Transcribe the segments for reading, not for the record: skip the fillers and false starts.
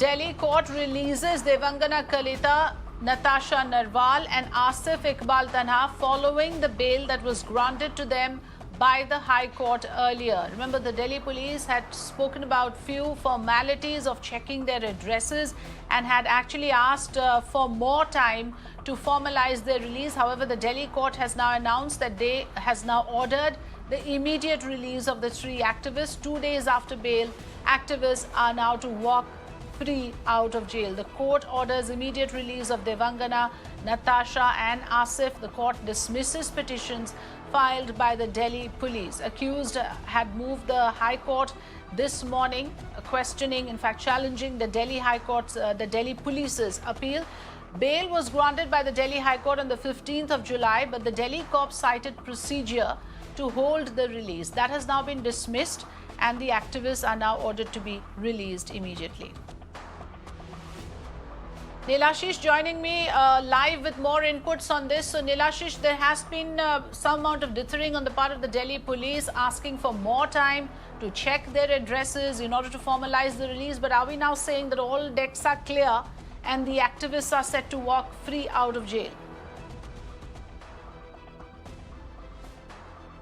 Delhi court releases Devangana Kalita, Natasha Narwal and Asif Iqbal Tanha following the bail that was granted to them by the High Court earlier. Remember, the Delhi police had spoken about few formalities of checking their addresses and had actually asked for more time to formalize their release. However, the Delhi court has now announced that they has now ordered the immediate release of the three activists. 2 days after bail, activists are now to walk free out of jail. The court orders immediate release of Devangana, Natasha and Asif. The court dismisses petitions filed by the Delhi police. Accused had moved the High Court this morning, questioning, in fact challenging the Delhi High Court's, the Delhi police's appeal. Bail was granted by the Delhi High Court on the 15th of July, but the Delhi court cited procedure to hold the release. That has now been dismissed and the activists are now ordered to be released immediately. Nilashish joining me live with more inputs on this. So Nilashish, there has been some amount of dithering on the part of the Delhi police asking for more time to check their addresses in order to formalize the release. But are we now saying that all decks are clear and the activists are set to walk free out of jail?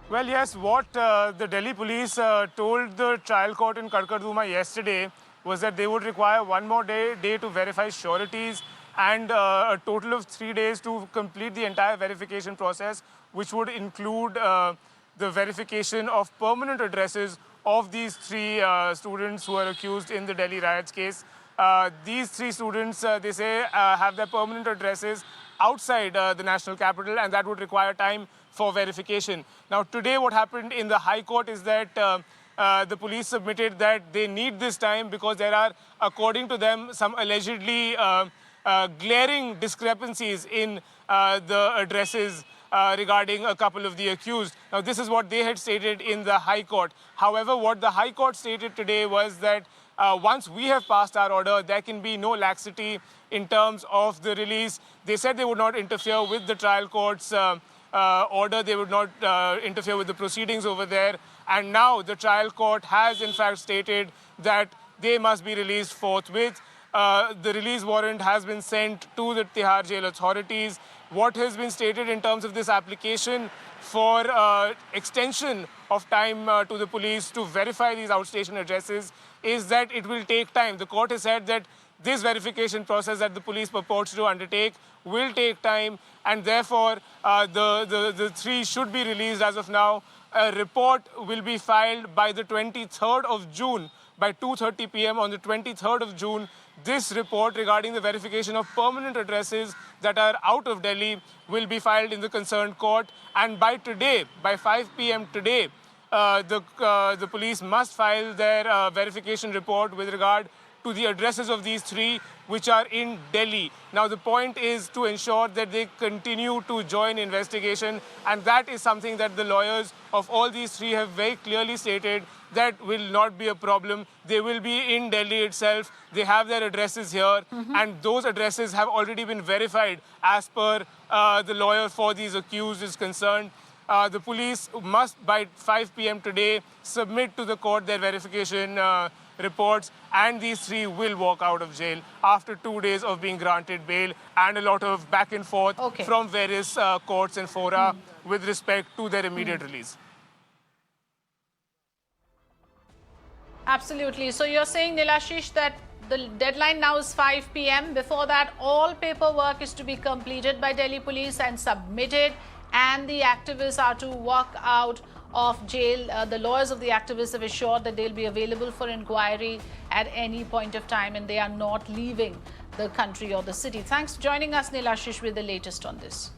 Well, yes, what the Delhi police told the trial court in Karkarduma yesterday was that they would require one more day to verify sureties and a total of 3 days to complete the entire verification process, which would include the verification of permanent addresses of these three students who are accused in the Delhi riots case. These three students, they say, have their permanent addresses outside the national capital, and that would require time for verification. Now, today what happened in the High Court is that the police submitted that they need this time because there are, according to them, some allegedly glaring discrepancies in the addresses regarding a couple of the accused. Now, this is what they had stated in the High Court. However, what the High Court stated today was that once we have passed our order, there can be no laxity in terms of the release. They said they would not interfere with the trial court's order. They would not interfere with the proceedings over there. And now the trial court has in fact stated that they must be released forthwith. The release warrant has been sent to the Tihar jail authorities. What has been stated in terms of this application for extension of time to the police to verify these outstation addresses is that it will take time. The court has said that this verification process that the police purports to undertake will take time, and therefore the three should be released as of now. A report will be filed by the 23rd of June by 2:30 p.m. on the 23rd of June. This report regarding the verification of permanent addresses that are out of Delhi will be filed in the concerned court. And by today, by 5 p.m. today, the police must file their verification report with regard to the addresses of these three, which are in Delhi. Now, the point is to ensure that they continue to join investigation, and that is something that the lawyers of all these three have very clearly stated that will not be a problem. They will be in Delhi itself. They have their addresses here, and those addresses have already been verified as per the lawyer for these accused is concerned. The police must, by 5 p.m. today, submit to the court their verification reports, and these three will walk out of jail after 2 days of being granted bail and a lot of back and forth from various courts and fora with respect to their immediate release. Absolutely. So you're saying, Nilashish, that the deadline now is 5 p.m. Before that, all paperwork is to be completed by Delhi police and submitted, and the activists are to walk out of jail. The lawyers of the activists have assured that they'll be available for inquiry at any point of time, and they are not leaving the country or the city. Thanks for joining us, Nilashish, with the latest on this.